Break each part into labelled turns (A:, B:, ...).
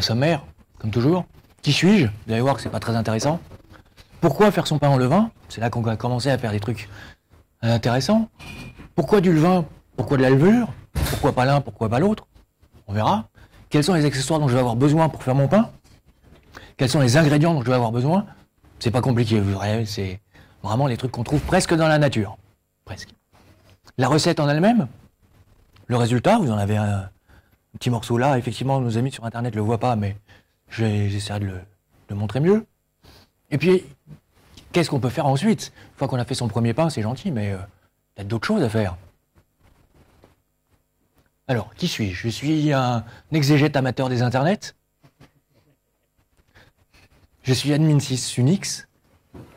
A: sommaire, comme toujours. Qui suis-je? Vous allez voir que c'est pas très intéressant. Pourquoi faire son pain en levain? C'est là qu'on va commencer à faire des trucs intéressants. Pourquoi du levain? Pourquoi de la levure? Pourquoi pas l'un? Pourquoi pas l'autre? On verra. Quels sont les accessoires dont je vais avoir besoin pour faire mon pain? Quels sont les ingrédients dont je vais avoir besoin? C'est pas compliqué, vous verrez, c'est vraiment les trucs qu'on trouve presque dans la nature. Presque. La recette en elle-même, le résultat, vous en avez un petit morceau là, effectivement, nos amis sur Internet ne le voient pas, mais j'essaierai de le montrer mieux. Et puis, qu'est-ce qu'on peut faire ensuite? Une fois qu'on a fait son premier pain, c'est gentil, mais il y a d'autres choses à faire. Alors, qui suis-je? Je suis un exégète amateur des internets. Je suis admin 6 Unix.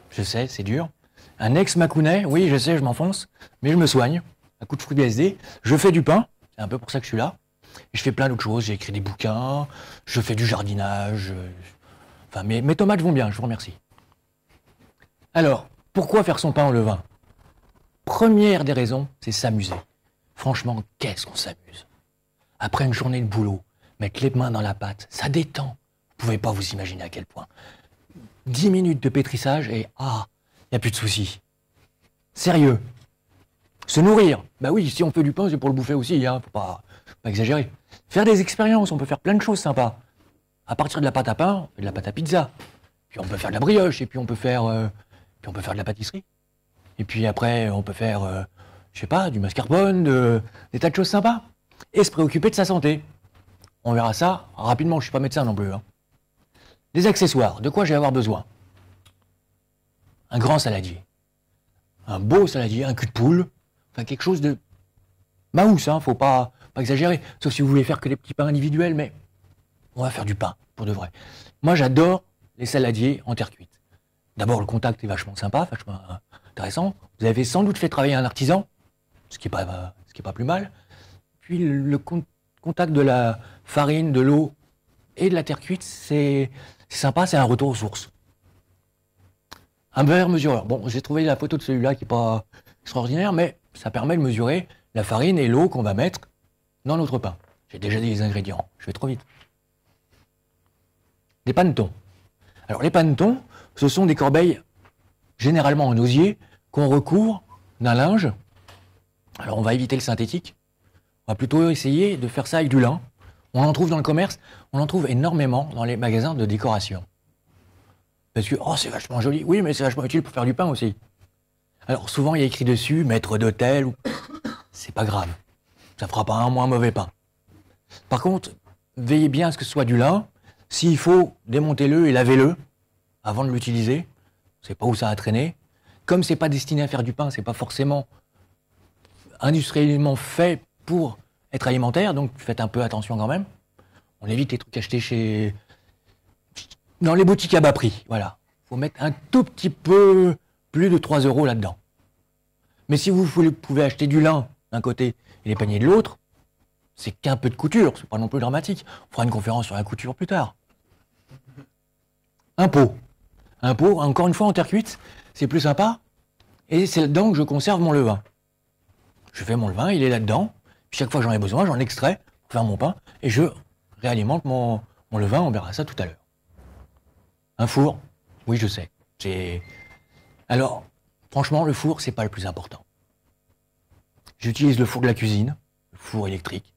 A: Je sais, c'est dur. Un ex-macounet, oui, je sais, je m'enfonce, mais je me soigne. Un coup de FreeBSD. Je fais du pain, c'est un peu pour ça que je suis là. Et je fais plein d'autres choses, j'ai écrit des bouquins, je fais du jardinage. Enfin, mes tomates vont bien, je vous remercie. Alors, pourquoi faire son pain en levain? Première des raisons, c'est s'amuser. Franchement, qu'est-ce qu'on s'amuse. Après une journée de boulot, mettre les mains dans la pâte, ça détend. Vous pouvez pas vous imaginer à quel point. 10 minutes de pétrissage et il n'y a plus de soucis. Sérieux. Se nourrir. Bah oui, si on fait du pain, c'est pour le bouffer aussi, hein, faut pas exagérer. Faire des expériences, on peut faire plein de choses sympas. À partir de la pâte à pain, on fait de la pâte à pizza. Puis on peut faire de la brioche, et puis on peut faire de la pâtisserie. Et puis après, on peut faire, je sais pas, du mascarpone, des tas de choses sympas. Et se préoccuper de sa santé. On verra ça rapidement, je suis pas médecin non plus. Hein. Des accessoires, de quoi je vais avoir besoin? Un grand saladier. Un beau saladier, un cul de poule. Enfin, quelque chose de maousse, hein, faut pas exagérer. Sauf si vous voulez faire que des petits pains individuels, mais on va faire du pain, pour de vrai. Moi, j'adore les saladiers en terre cuite. D'abord, le contact est vachement sympa, vachement intéressant. Vous avez sans doute fait travailler un artisan, ce qui est pas plus mal. Puis le contact de la farine, de l'eau et de la terre cuite, c'est sympa, c'est un retour aux sources. Un verre mesureur. Bon, j'ai trouvé la photo de celui-là qui n'est pas extraordinaire, mais ça permet de mesurer la farine et l'eau qu'on va mettre dans notre pain. J'ai déjà dit les ingrédients, je vais trop vite. Des pannetons. Alors les pannetons, ce sont des corbeilles généralement en osier qu'on recouvre d'un linge. Alors on va éviter le synthétique. On va plutôt essayer de faire ça avec du lin. On en trouve dans le commerce, on en trouve énormément dans les magasins de décoration. Parce que, c'est vachement joli. Oui, mais c'est vachement utile pour faire du pain aussi. Alors souvent, il y a écrit dessus, maître d'hôtel. C'est pas grave. Ça fera pas un moins mauvais pain. Par contre, veillez bien à ce que ce soit du lin. S'il faut, démontez-le et lavez-le avant de l'utiliser. Vous savez pas où ça a traîné. Comme c'est pas destiné à faire du pain, c'est pas forcément industriellement fait pour être alimentaire, donc faites un peu attention quand même. On évite les trucs achetés dans les boutiques à bas prix, voilà. Il faut mettre un tout petit peu plus de 3 € là-dedans. Mais si vous pouvez acheter du lin d'un côté et les paniers de l'autre, c'est qu'un peu de couture, c'est pas non plus dramatique. On fera une conférence sur la couture plus tard. Un pot. Un pot, encore une fois en terre cuite, c'est plus sympa. Et c'est là-dedans que je conserve mon levain. Je fais mon levain, il est là-dedans. Chaque fois que j'en ai besoin, j'en extrais pour faire mon pain et je réalimente mon levain, on verra ça tout à l'heure. Un four, oui je sais. Alors, franchement, le four, c'est pas le plus important. J'utilise le four de la cuisine, le four électrique.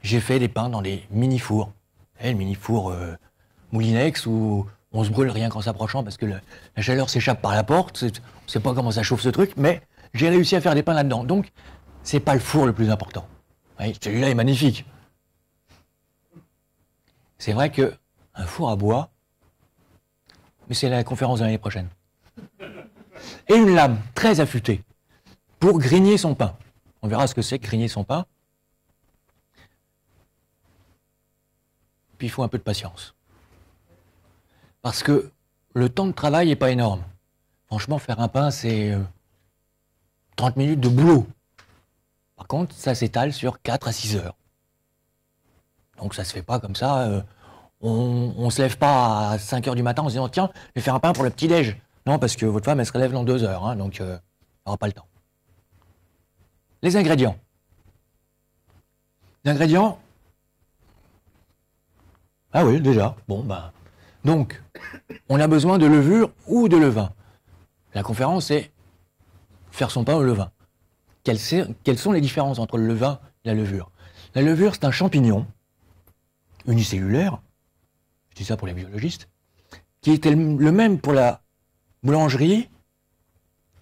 A: J'ai fait des pains dans des mini-fours. Le mini-four Moulinex où on se brûle rien qu'en s'approchant parce que la chaleur s'échappe par la porte. On ne sait pas comment ça chauffe ce truc, mais j'ai réussi à faire des pains là-dedans. Donc, c'est pas le four le plus important. Oui, celui-là est magnifique. C'est vrai que un four à bois, mais c'est la conférence de l'année prochaine. Et une lame très affûtée pour grigner son pain. On verra ce que c'est que grigner son pain. Puis il faut un peu de patience. Parce que le temps de travail n'est pas énorme. Franchement, faire un pain, c'est 30 minutes de boulot. Par contre, ça s'étale sur 4 à 6 heures. Donc ça se fait pas comme ça. On se lève pas à 5 heures du matin en se disant tiens, je vais faire un pain pour le petit-déj. Non, parce que votre femme, elle se relève dans 2 heures, hein, donc elle n'aura pas le temps. Les ingrédients. Les ingrédients, Ah oui, déjà. Bon, ben. Donc, on a besoin de levure ou de levain. La conférence, c'est faire son pain au levain. Quelles sont les différences entre le levain et la levure? La levure, c'est un champignon unicellulaire, je dis ça pour les biologistes, qui était le même pour la boulangerie,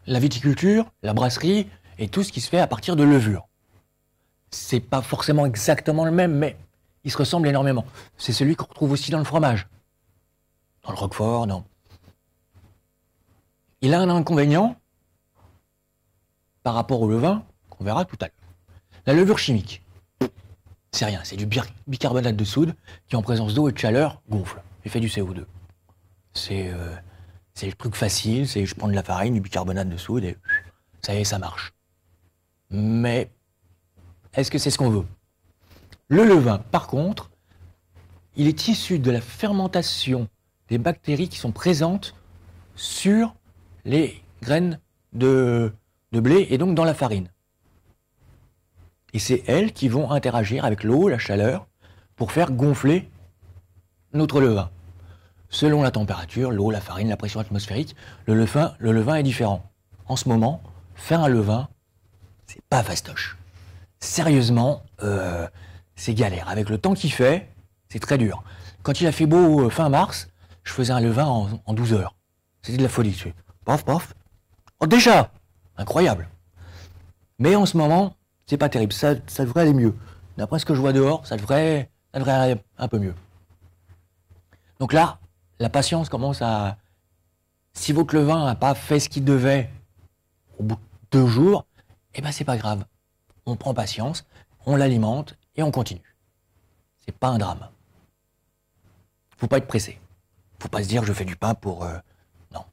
A: la viticulture, la brasserie et tout ce qui se fait à partir de levure. C'est pas forcément exactement le même, mais il se ressemble énormément. C'est celui qu'on retrouve aussi dans le fromage, dans le roquefort, non. Il a un inconvénient par rapport au levain, qu'on verra tout à l'heure. La levure chimique, c'est rien, c'est du bicarbonate de soude qui, en présence d'eau et de chaleur, gonfle et fait du CO2. C'est le truc facile, c'est je prends de la farine, du bicarbonate de soude et ça y est, ça marche. Mais est-ce que c'est ce qu'on veut? Le levain, par contre, il est issu de la fermentation des bactéries qui sont présentes sur les graines de blé et donc dans la farine. Et c'est elles qui vont interagir avec l'eau, la chaleur, pour faire gonfler notre levain. Selon la température, l'eau, la farine, la pression atmosphérique, le levain est différent. En ce moment, faire un levain, c'est pas fastoche. Sérieusement, c'est galère. Avec le temps qu'il fait, c'est très dur. Quand il a fait beau fin mars, je faisais un levain en 12 heures. C'était de la folie. Tu sais. Paf, paf. Oh, déjà! Incroyable. Mais en ce moment, c'est pas terrible. Ça devrait aller mieux. D'après ce que je vois dehors, ça devrait aller un peu mieux. Donc là, la patience commence à... Si votre levain n'a pas fait ce qu'il devait au bout de 2 jours, eh ben c'est pas grave. On prend patience, on l'alimente et on continue. C'est pas un drame. Faut pas être pressé. Faut pas se dire je fais du pain pour... Non.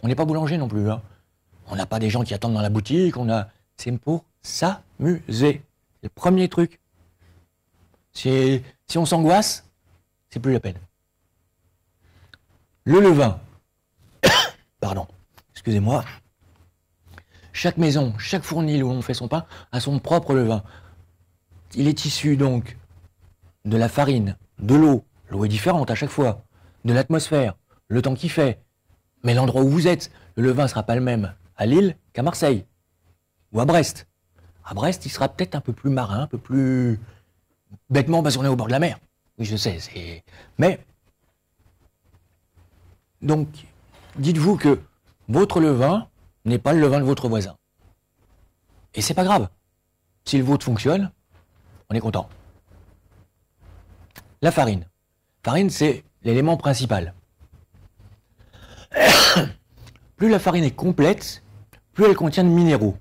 A: On n'est pas boulanger non plus. Hein. On n'a pas des gens qui attendent dans la boutique. C'est pour s'amuser. C'est le premier truc. Si on s'angoisse, c'est plus la peine. Le levain. Pardon. Excusez-moi. Chaque maison, chaque fournil où on fait son pain a son propre levain. Il est issu donc de la farine, de l'eau. L'eau est différente à chaque fois. De l'atmosphère, le temps qu'il fait. Mais l'endroit où vous êtes, le levain ne sera pas le même à Lille qu'à Marseille. Ou à Brest. À Brest, il sera peut-être un peu plus marin, un peu plus... Bêtement parce qu'on est au bord de la mer. Oui, je sais, c'est... Mais... Donc, dites-vous que votre levain n'est pas le levain de votre voisin. Et c'est pas grave. Si le vôtre fonctionne, on est content. La farine. Farine, c'est l'élément principal. Plus la farine est complète, plus elle contient de minéraux,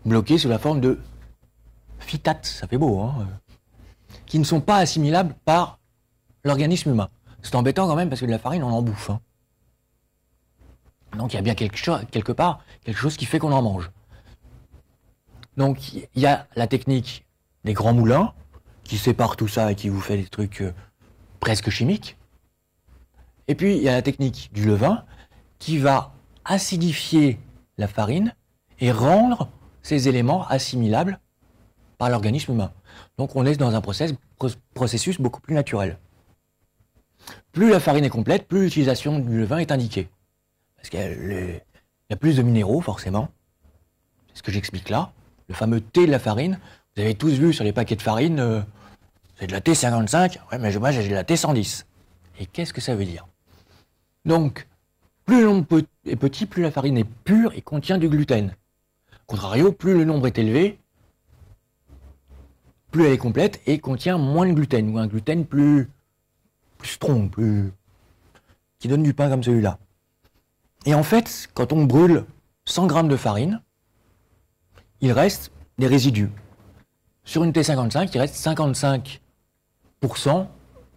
A: bloqués sous la forme de phytates, ça fait beau, hein, qui ne sont pas assimilables par l'organisme humain. C'est embêtant quand même parce que de la farine, on en bouffe. Hein. Donc il y a bien quelque part quelque chose qui fait qu'on en mange. Donc il y a la technique des grands moulins qui séparent tout ça et qui vous fait des trucs presque chimiques. Et puis il y a la technique du levain qui va acidifier la farine et rendre ces éléments assimilables par l'organisme humain. Donc on est dans un processus beaucoup plus naturel. Plus la farine est complète, plus l'utilisation du levain est indiquée. Parce qu'il y a plus de minéraux, forcément. C'est ce que j'explique là. Le fameux T de la farine. Vous avez tous vu sur les paquets de farine, c'est de la T55. Ouais, mais moi, j'ai de la T110. Et qu'est-ce que ça veut dire? Donc, plus le nombre est petit, plus la farine est pure et contient du gluten. Contrario, plus le nombre est élevé, plus elle est complète et contient moins de gluten, ou un gluten plus strong, qui donne du pain comme celui-là. Et en fait, quand on brûle 100 grammes de farine, il reste des résidus. Sur une T55, il reste 55%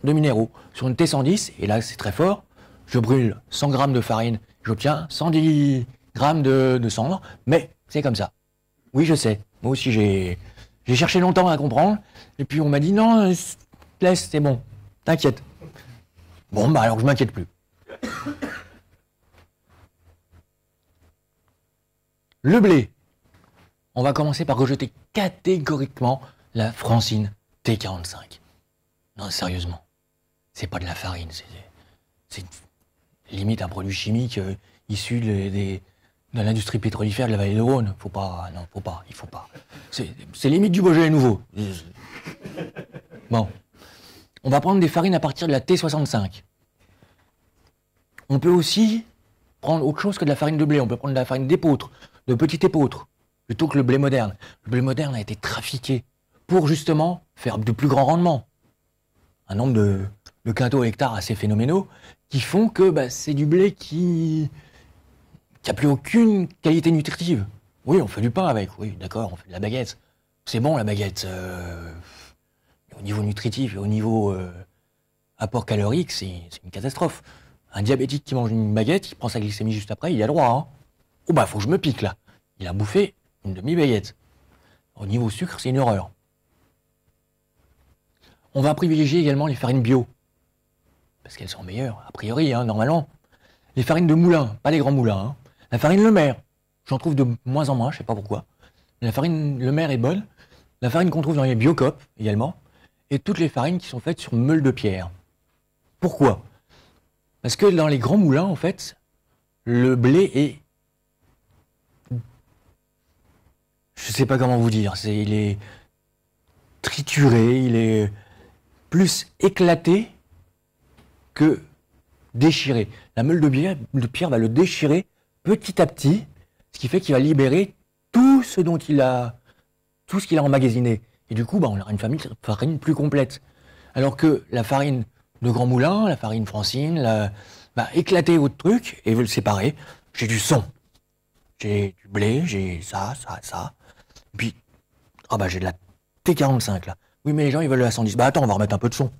A: de minéraux. Sur une T110, et là c'est très fort, je brûle 100 grammes de farine, j'obtiens 110 grammes de cendre, mais c'est comme ça. Oui, je sais. Moi aussi, j'ai cherché longtemps à comprendre, et puis on m'a dit non, laisse, c'est bon, t'inquiète. Bon, bah alors je m'inquiète plus. Le blé. On va commencer par rejeter catégoriquement la Francine T45. Non, sérieusement. c'est pas de la farine, c'est limite un produit chimique issu de l'industrie pétrolifère de la vallée de Rhône. Faut pas, non, faut pas, il faut pas. C'est limite du Beaujolais nouveau. Bon. On va prendre des farines à partir de la T65. On peut aussi prendre autre chose que de la farine de blé. On peut prendre de la farine d'épeautre, de petit épeautre, plutôt que le blé moderne. Le blé moderne a été trafiqué pour justement faire de plus grands rendements. Un nombre de quintaux à hectare assez phénoménaux qui font que c'est du blé qui n'a plus aucune qualité nutritive. Oui, on fait du pain avec, oui, d'accord, on fait de la baguette. C'est bon la baguette. Au niveau nutritif et au niveau apport calorique, c'est une catastrophe. Un diabétique qui mange une baguette, il prend sa glycémie juste après, il a le droit. Hein. Oh bah faut que je me pique là. Il a bouffé une demi-baguette. Au niveau sucre, c'est une horreur. On va privilégier également les farines bio. Parce qu'elles sont meilleures, a priori, hein, normalement. Les farines de moulin, pas les grands moulins. Hein. La farine Le Maire, j'en trouve de moins en moins, je sais pas pourquoi. La farine Le Maire est bonne. La farine qu'on trouve dans les Biocop également. Et toutes les farines qui sont faites sur meule de pierre. Pourquoi? Parce que dans les grands moulins, en fait, le blé est... Je sais pas comment vous dire. Il est trituré, il est plus éclaté que déchiré. La meule de pierre va le déchirer petit à petit, ce qui fait qu'il va libérer tout ce qu'il a emmagasiné. Et du coup, on aura une farine plus complète. Alors que la farine de grand moulin, la farine Francine, va éclater votre truc et veut le séparer. J'ai du son. J'ai du blé, j'ai ça. Et puis, j'ai de la T45 là. Oui, mais les gens, ils veulent la 110. Attends, on va remettre un peu de son.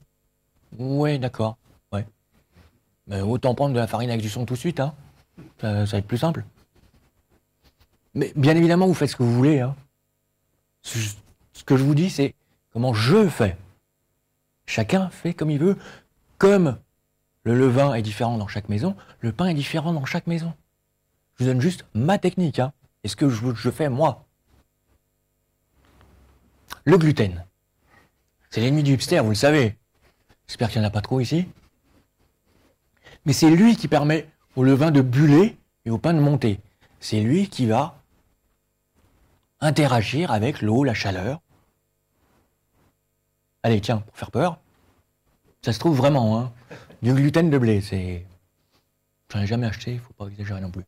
A: Ouais, d'accord. Ouais. Mais autant prendre de la farine avec du son tout de suite, hein. Ça va être plus simple. Mais bien évidemment, vous faites ce que vous voulez, hein. Ce que je vous dis, c'est comment je fais. Chacun fait comme il veut. Comme le levain est différent dans chaque maison, le pain est différent dans chaque maison. Je vous donne juste ma technique, hein, et ce que je fais moi. Le gluten. C'est l'ennemi du hipster, vous le savez. J'espère qu'il n'y en a pas trop ici. Mais c'est lui qui permet au levain de buller et au pain de monter. C'est lui qui va interagir avec l'eau, la chaleur. Allez, tiens, pour faire peur, ça se trouve vraiment, hein. Du gluten de blé, c'est... J'en ai jamais acheté, il ne faut pas exagérer non plus.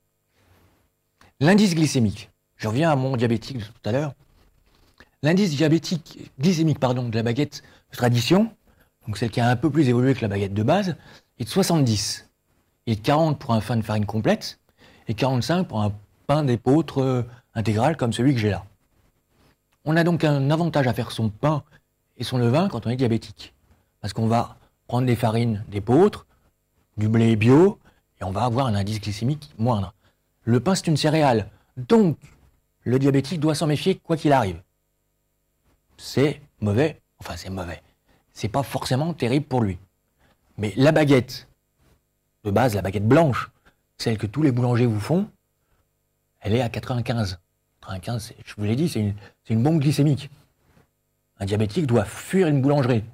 A: L'indice glycémique. Je reviens à mon diabétique de tout à l'heure. L'indice glycémique de la baguette de tradition, donc celle qui a un peu plus évolué que la baguette de base, est de 70. Il est de 40 pour un pain de farine complète et 45 pour un pain d'épeautre intégral comme celui que j'ai là. On a donc un avantage à faire son pain et son levain quand on est diabétique. Parce qu'on va prendre des farines d'épeautre, du blé bio, et on va avoir un indice glycémique moindre. Le pain, c'est une céréale. Donc, le diabétique doit s'en méfier quoi qu'il arrive. C'est mauvais. Enfin, c'est mauvais. C'est pas forcément terrible pour lui. Mais la baguette, de base, la baguette blanche, celle que tous les boulangers vous font, elle est à 95. 95, je vous l'ai dit, c'est une bombe glycémique. Un diabétique doit fuir une boulangerie,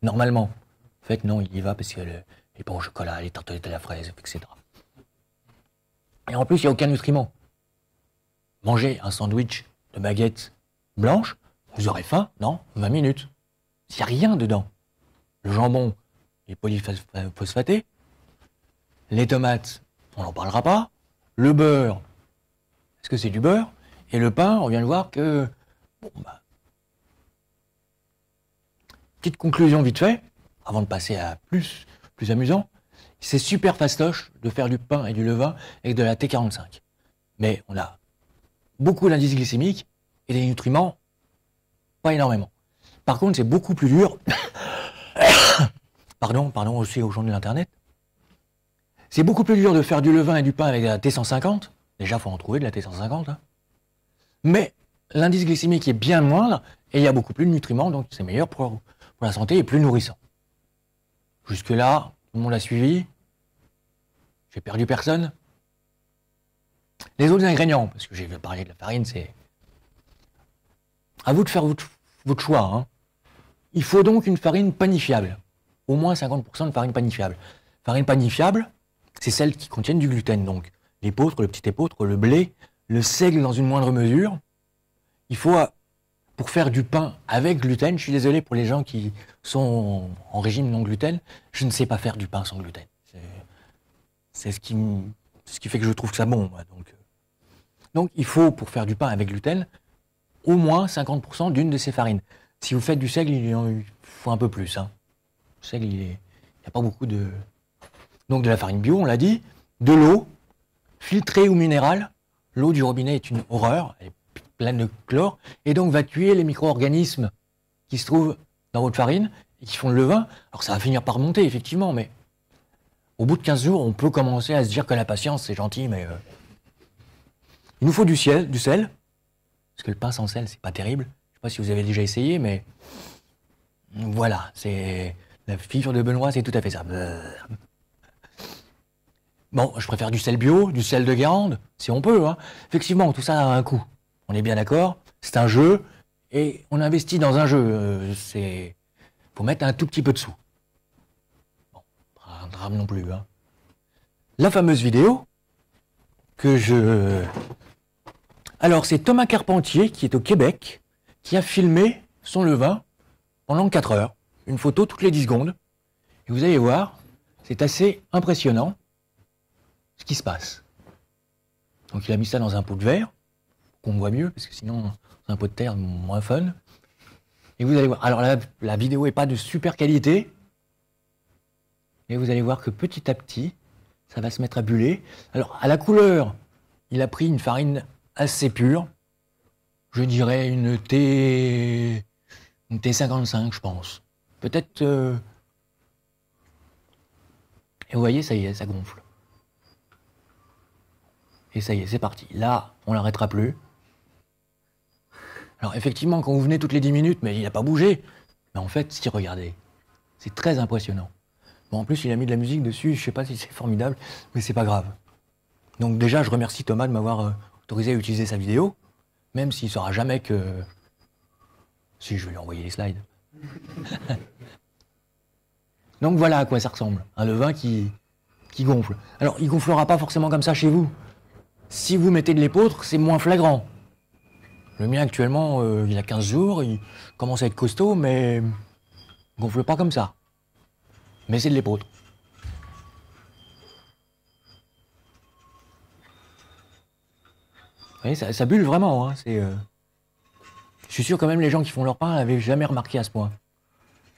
A: normalement. En fait, non, il y va parce que les pains au chocolat, les tartelettes à la fraise, etc. Et en plus, il n'y a aucun nutriment. Manger un sandwich de baguette blanche, vous aurez faim dans 20 minutes. Il n'y a rien dedans. Le jambon est polyphosphaté. Les tomates, on n'en parlera pas. Le beurre, est-ce que c'est du beurre? Et le pain, on vient de voir que... Petite conclusion vite fait, avant de passer à plus amusant. C'est super fastoche de faire du pain et du levain avec de la T45. Mais on a beaucoup d'indices glycémiques et des nutriments, pas énormément. Par contre, c'est beaucoup plus dur. Pardon aussi aux gens de l'Internet. C'est beaucoup plus dur de faire du levain et du pain avec de la T150. Déjà, il faut en trouver de la T150. Hein. Mais l'indice glycémique est bien moindre et il y a beaucoup plus de nutriments, donc c'est meilleur pour la santé et plus nourrissant. Jusque-là, tout le monde a suivi. J'ai perdu personne. Les autres ingrédients, parce que j'ai parlé de la farine, c'est... À vous de faire votre choix. Hein. Il faut donc une farine panifiable. au moins 50% de farine panifiable. Farine panifiable, c'est celles qui contiennent du gluten, donc l'épeautre, le petit épeautre, le blé, le seigle dans une moindre mesure. Il faut, pour faire du pain avec gluten, je suis désolé pour les gens qui sont en régime non gluten, je ne sais pas faire du pain sans gluten. C'est ce qui fait que je trouve que ça bon, moi. Donc il faut, pour faire du pain avec gluten, au moins 50% d'une de ces farines. Si vous faites du seigle, il faut un peu plus. Hein. Le seigle, il n'y a pas beaucoup de... Donc de la farine bio, on l'a dit, de l'eau, filtrée ou minérale. L'eau du robinet est une horreur, elle est pleine de chlore, et donc va tuer les micro-organismes qui se trouvent dans votre farine et qui font le levain. Alors ça va finir par monter, effectivement, mais au bout de 15 jours, on peut commencer à se dire que la patience, c'est gentil, mais... Il nous faut du sel, parce que le pain sans sel, c'est pas terrible. Je sais pas si vous avez déjà essayé, mais... Voilà, c'est... La figure de Benoît, c'est tout à fait ça. Bon, je préfère du sel bio, du sel de Guérande, si on peut. Hein. Effectivement, tout ça a un coût. On est bien d'accord. C'est un jeu, et on investit dans un jeu. Faut mettre un tout petit peu de sous. Bon, pas un drame non plus. Hein. La fameuse vidéo que je... Alors, c'est Thomas Carpentier, qui est au Québec, qui a filmé son levain pendant 4 heures. Une photo toutes les 10 secondes. Et vous allez voir, c'est assez impressionnant ce qui se passe. Donc, il a mis ça dans un pot de verre, qu'on voit mieux, parce que sinon, dans un pot de terre, moins fun. Et vous allez voir. Alors, la vidéo n'est pas de super qualité. Et vous allez voir que petit à petit, ça va se mettre à buller. Alors, à la couleur, il a pris une farine assez pure. Je dirais une T55, je pense. Peut-être... Et vous voyez, ça y est, ça gonfle. Et ça y est, c'est parti. Là, on l'arrêtera plus. Alors effectivement, quand vous venez toutes les 10 minutes, mais il n'a pas bougé. Mais en fait, si, regardez, c'est très impressionnant. Bon, en plus, il a mis de la musique dessus, je sais pas si c'est formidable, mais c'est pas grave. Donc déjà, je remercie Thomas de m'avoir autorisé à utiliser sa vidéo, même s'il ne saura jamais que... Si, je vais lui envoyer les slides. Donc voilà à quoi ça ressemble, un levain qui gonfle. Alors, il gonflera pas forcément comme ça chez vous. Si vous mettez de l'épeautre, c'est moins flagrant. Le mien actuellement, il a 15 jours, il commence à être costaud, mais il gonfle pas comme ça. Mais c'est de l'épeautre. Vous voyez, ça bulle vraiment. Hein, je suis sûr quand même les gens qui font leur pain n'avaient jamais remarqué à ce point.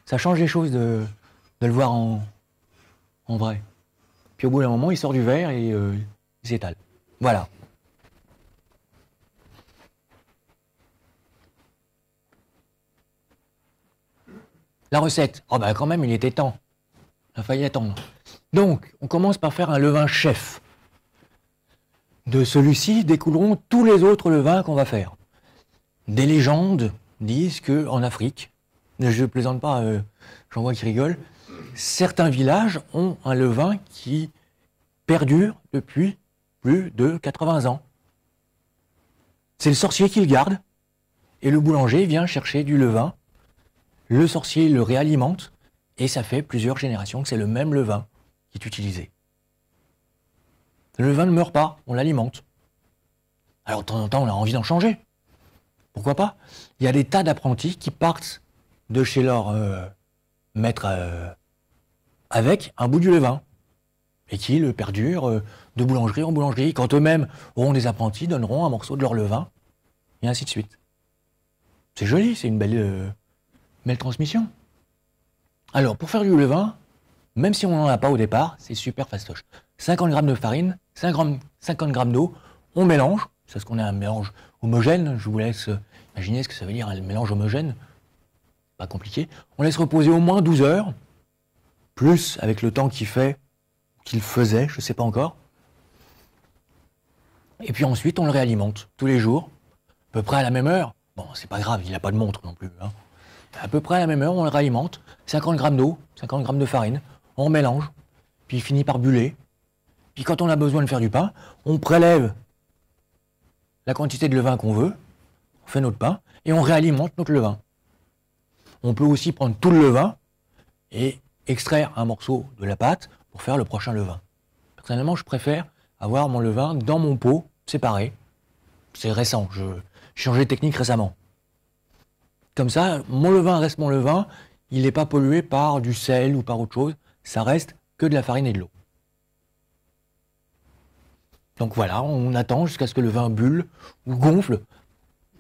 A: Ça change les choses de le voir en vrai. Puis au bout d'un moment, il sort du verre et il s'étale. Voilà. La recette. Oh ben quand même, il était temps. Il a failli attendre. Donc, on commence par faire un levain chef. De celui-ci découleront tous les autres levains qu'on va faire. Des légendes disent qu'en Afrique, je ne plaisante pas, j'en vois qui rigolent, certains villages ont un levain qui perdure depuis plus de 80 ans. C'est le sorcier qui le garde, et le boulanger vient chercher du levain. Le sorcier le réalimente, et ça fait plusieurs générations que c'est le même levain qui est utilisé. Le levain ne meurt pas, on l'alimente. Alors de temps en temps, on a envie d'en changer. Pourquoi pas? Il y a des tas d'apprentis qui partent de chez leur maître avec un bout du levain et qui le perdurent de boulangerie en boulangerie. Quand eux-mêmes auront des apprentis, donneront un morceau de leur levain et ainsi de suite. C'est joli, c'est une belle transmission. Alors, pour faire du levain, même si on n'en a pas au départ, c'est super fastoche. 50 g de farine, 50 g d'eau, on mélange. C'est ce qu'on a un mélange homogène. Je vous laisse imaginer ce que ça veut dire un mélange homogène. Pas compliqué. On laisse reposer au moins 12 heures, plus avec le temps qu'il faisait, je ne sais pas encore. Et puis ensuite, on le réalimente tous les jours, à peu près à la même heure. Bon, c'est pas grave, il n'a pas de montre non plus. Hein. À peu près à la même heure, on le réalimente. 50 g d'eau, 50 g de farine, on mélange, puis il finit par buller. Puis quand on a besoin de faire du pain, on prélève la quantité de levain qu'on veut, on fait notre pain, et on réalimente notre levain. On peut aussi prendre tout le levain et extraire un morceau de la pâte pour faire le prochain levain. Personnellement, je préfère avoir mon levain dans mon pot, séparé. C'est récent, j'ai changé de technique récemment. Comme ça, mon levain reste mon levain, il n'est pas pollué par du sel ou par autre chose, ça reste que de la farine et de l'eau. Donc voilà, on attend jusqu'à ce que le vin bulle ou gonfle.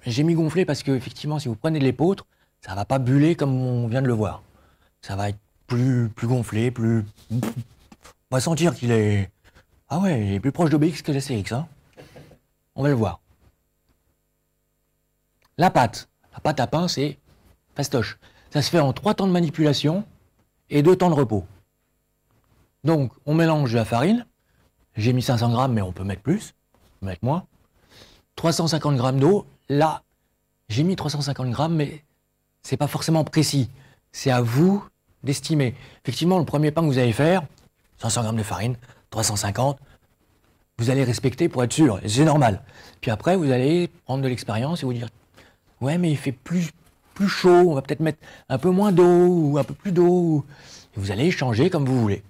A: J'ai mis gonfler parce que effectivement, si vous prenez de l'épeautre, ça ne va pas buller comme on vient de le voir. Ça va être plus gonflé, plus... On va sentir qu'il est... Ah ouais, il est plus proche d'Obélix que d'Astérix, hein. On va le voir. La pâte à pain, c'est fastoche. Ça se fait en 3 temps de manipulation et 2 temps de repos. Donc, on mélange de la farine. J'ai mis 500 grammes, mais on peut mettre plus, on peut mettre moins. 350 grammes d'eau. Là, j'ai mis 350 grammes, mais c'est pas forcément précis. C'est à vous d'estimer. Effectivement, le premier pain que vous allez faire, 500 grammes de farine, 350, vous allez respecter pour être sûr, c'est normal. Puis après, vous allez prendre de l'expérience et vous dire, ouais, mais il fait plus chaud, on va peut-être mettre un peu moins d'eau ou un peu plus d'eau. Et vous allez changer comme vous voulez.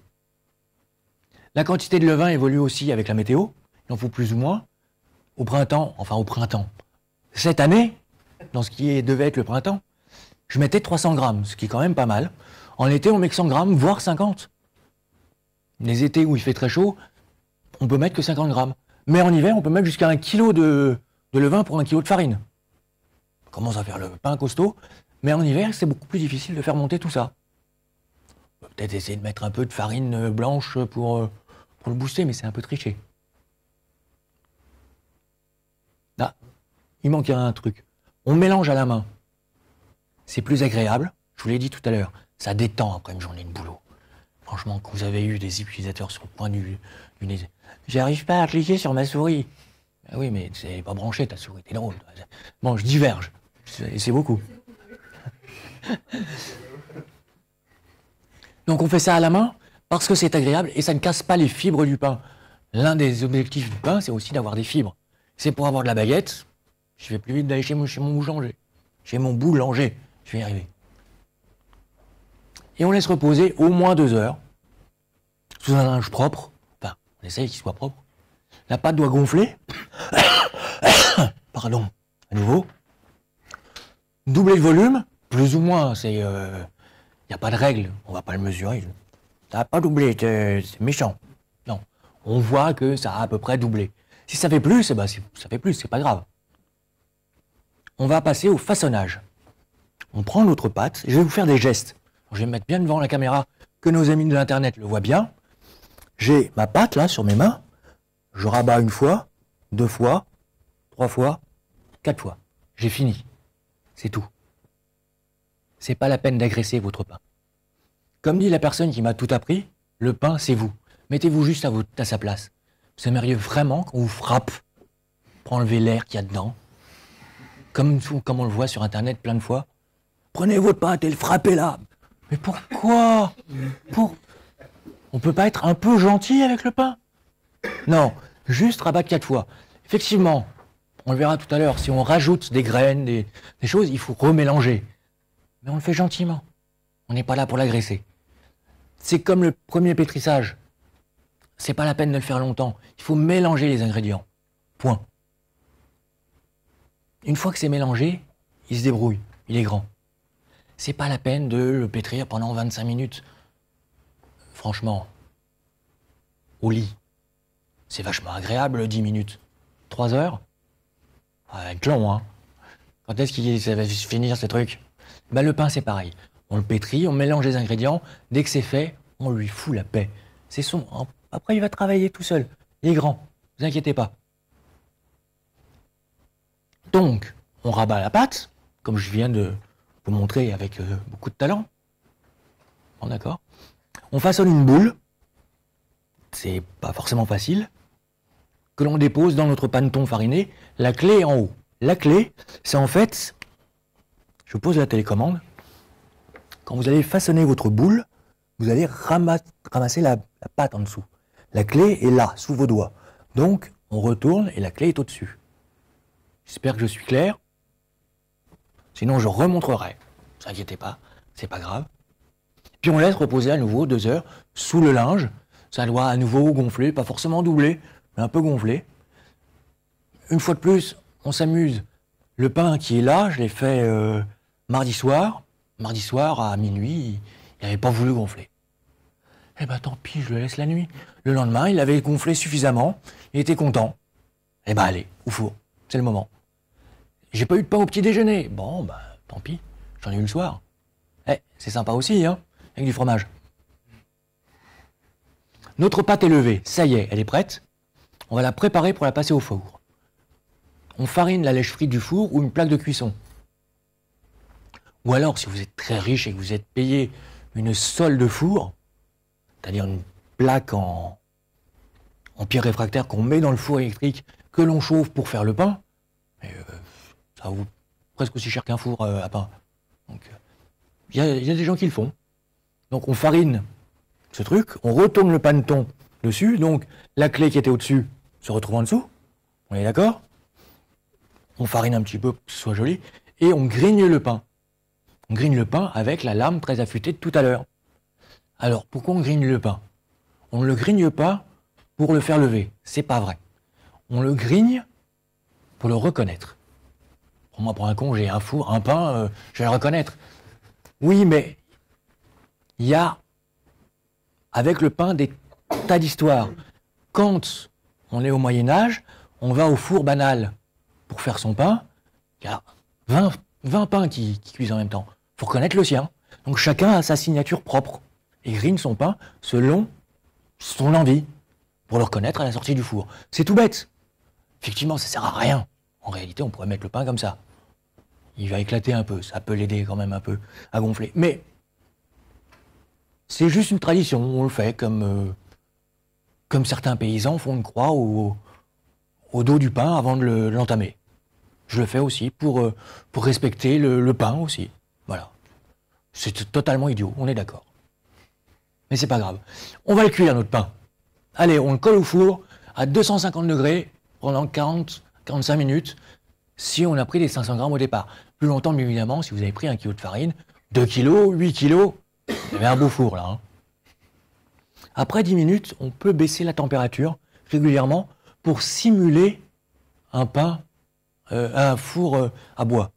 A: La quantité de levain évolue aussi avec la météo, il en faut plus ou moins. Au printemps, cette année, dans ce qui devait être le printemps, je mettais 300 grammes, ce qui est quand même pas mal. En été, on met que 100 grammes, voire 50. Les étés où il fait très chaud, on peut mettre que 50 grammes. Mais en hiver, on peut mettre jusqu'à 1 kg de levain pour 1 kg de farine. On commence à faire le pain costaud, mais en hiver, c'est beaucoup plus difficile de faire monter tout ça. On peut peut-être essayer de mettre un peu de farine blanche pour le booster, mais c'est un peu triché. Là, il manque un truc. On mélange à la main. C'est plus agréable, je vous l'ai dit tout à l'heure. Ça détend après une journée de boulot. Franchement, quand vous avez eu des utilisateurs sur le point du nez, j'arrive pas à cliquer sur ma souris. Ah oui, mais c'est pas branché ta souris, t'es drôle. Bon, je diverge. C'est beaucoup. Donc on fait ça à la main parce que c'est agréable et ça ne casse pas les fibres du pain. L'un des objectifs du pain, c'est aussi d'avoir des fibres. C'est pour avoir de la baguette, je vais plus vite d'aller chez mon boulanger. Chez mon boulanger, je vais y arriver. Et on laisse reposer au moins 2 heures, sous un linge propre. Enfin, on essaye qu'il soit propre. La pâte doit gonfler. Pardon, à nouveau. Doubler le volume, plus ou moins, c'est... Il n'y a pas de règle, on ne va pas le mesurer. Ça n'a pas doublé, c'est méchant. Non, on voit que ça a à peu près doublé. Si ça fait plus, eh ben ça fait plus, c'est pas grave. On va passer au façonnage. On prend notre pâte, je vais vous faire des gestes. Je vais me mettre bien devant la caméra, que nos amis de l'internet le voient bien. J'ai ma pâte là sur mes mains, je rabats 1 fois, 2 fois, 3 fois, 4 fois. J'ai fini. C'est tout. C'est pas la peine d'agresser votre pain. Comme dit la personne qui m'a tout appris, le pain c'est vous. Mettez-vous juste à sa place. Vous aimeriez vraiment qu'on vous frappe pour enlever l'air qu'il y a dedans, comme on le voit sur internet plein de fois. Prenez votre pâte et le frappez là. Mais pourquoi? On peut pas être un peu gentil avec le pain? Non, juste rabattre 4 fois. Effectivement, on le verra tout à l'heure, si on rajoute des graines, des choses, il faut remélanger. Mais on le fait gentiment. On n'est pas là pour l'agresser. C'est comme le premier pétrissage. C'est pas la peine de le faire longtemps. Il faut mélanger les ingrédients. Point. Une fois que c'est mélangé, il se débrouille. Il est grand. C'est pas la peine de le pétrir pendant 25 minutes. Franchement, au lit, c'est vachement agréable, 10 minutes. 3 heures? Ça va être long, hein. Quand est-ce qu'il va finir ce truc? Ben, le pain, c'est pareil. On le pétrit, on mélange les ingrédients. Dès que c'est fait, on lui fout la paix. C'est son... Après, il va travailler tout seul. Il est grand. Ne vous inquiétez pas. Donc, on rabat la pâte, comme je viens de vous montrer avec beaucoup de talent. Bon, d'accord. On façonne une boule. C'est pas forcément facile. Que l'on dépose dans notre paneton fariné. La clé est en haut. La clé, c'est en fait... Je pose la télécommande. Quand vous allez façonner votre boule, vous allez ramasser la pâte en dessous. La clé est là, sous vos doigts. Donc, on retourne et la clé est au-dessus. J'espère que je suis clair. Sinon, je remontrerai. Ne vous inquiétez pas, c'est pas grave. Puis on laisse reposer à nouveau 2 heures sous le linge. Ça doit à nouveau gonfler, pas forcément doubler, mais un peu gonfler. Une fois de plus, on s'amuse. Le pain qui est là, je l'ai fait mardi soir. Mardi soir à minuit, il n'avait pas voulu gonfler. Eh ben tant pis, je le laisse la nuit. Le lendemain, il avait gonflé suffisamment, il était content. Eh ben allez, au four, c'est le moment. J'ai pas eu de pain au petit déjeuner. Bon, ben tant pis, j'en ai eu le soir. Eh, c'est sympa aussi, hein, avec du fromage. Notre pâte est levée, ça y est, elle est prête. On va la préparer pour la passer au four. On farine la lèche frite du four ou une plaque de cuisson. Ou alors, si vous êtes très riche et que vous êtes payé une sole de four, c'est-à-dire une plaque en pierre réfractaire qu'on met dans le four électrique, que l'on chauffe pour faire le pain, ça vaut presque aussi cher qu'un four à pain. Donc, il y a des gens qui le font. Donc, on farine ce truc, on retourne le paneton dessus, donc la clé qui était au-dessus se retrouve en dessous. On est d'accord? On farine un petit peu pour que ce soit joli, et on grigne le pain. On grigne le pain avec la lame très affûtée de tout à l'heure. Alors, pourquoi on grigne le pain? On ne le grigne pas pour le faire lever. C'est pas vrai. On le grigne pour le reconnaître. Prends-moi pour un con, j'ai un four, un pain, je vais le reconnaître. Oui, mais il y a, avec le pain, des tas d'histoires. Quand on est au Moyen-Âge, on va au four banal pour faire son pain. Il y a 20 pains qui cuisent en même temps. Il faut reconnaître le sien. Donc chacun a sa signature propre. Et grigne son pain selon son envie, pour le reconnaître à la sortie du four. C'est tout bête. Effectivement, ça sert à rien. En réalité, on pourrait mettre le pain comme ça. Il va éclater un peu, ça peut l'aider quand même un peu à gonfler. Mais c'est juste une tradition, on le fait comme certains paysans font une croix au dos du pain avant de l'entamer. Je le fais aussi pour respecter le pain aussi. Voilà. C'est totalement idiot, on est d'accord. Mais c'est pas grave. On va le cuire, notre pain. Allez, on le colle au four à 250 degrés pendant 40-45 minutes si on a pris les 500 grammes au départ. Plus longtemps, bien évidemment, si vous avez pris 1 kg de farine, 2 kg, 8 kg, vous avez un beau four là. Hein. Après 10 minutes, on peut baisser la température régulièrement pour simuler un pain, un four à bois.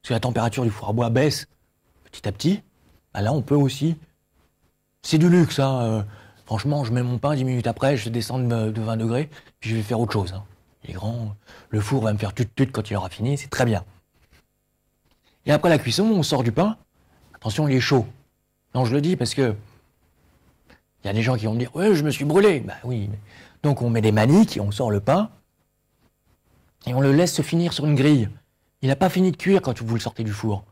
A: Parce que la température du four à bois baisse petit à petit. Bah là, on peut aussi... C'est du luxe, hein. Franchement, je mets mon pain, 10 minutes après, je descends de 20 degrés, puis je vais faire autre chose. Hein. Il est grand, le four va me faire tut-tut quand il aura fini, c'est très bien. Et après la cuisson, on sort du pain. Attention, il est chaud. Non, je le dis parce que il y a des gens qui vont me dire « Ouais, je me suis brûlé ». Bah oui. Donc on met des maniques, et on sort le pain, et on le laisse se finir sur une grille. Il n'a pas fini de cuire quand vous le sortez du four.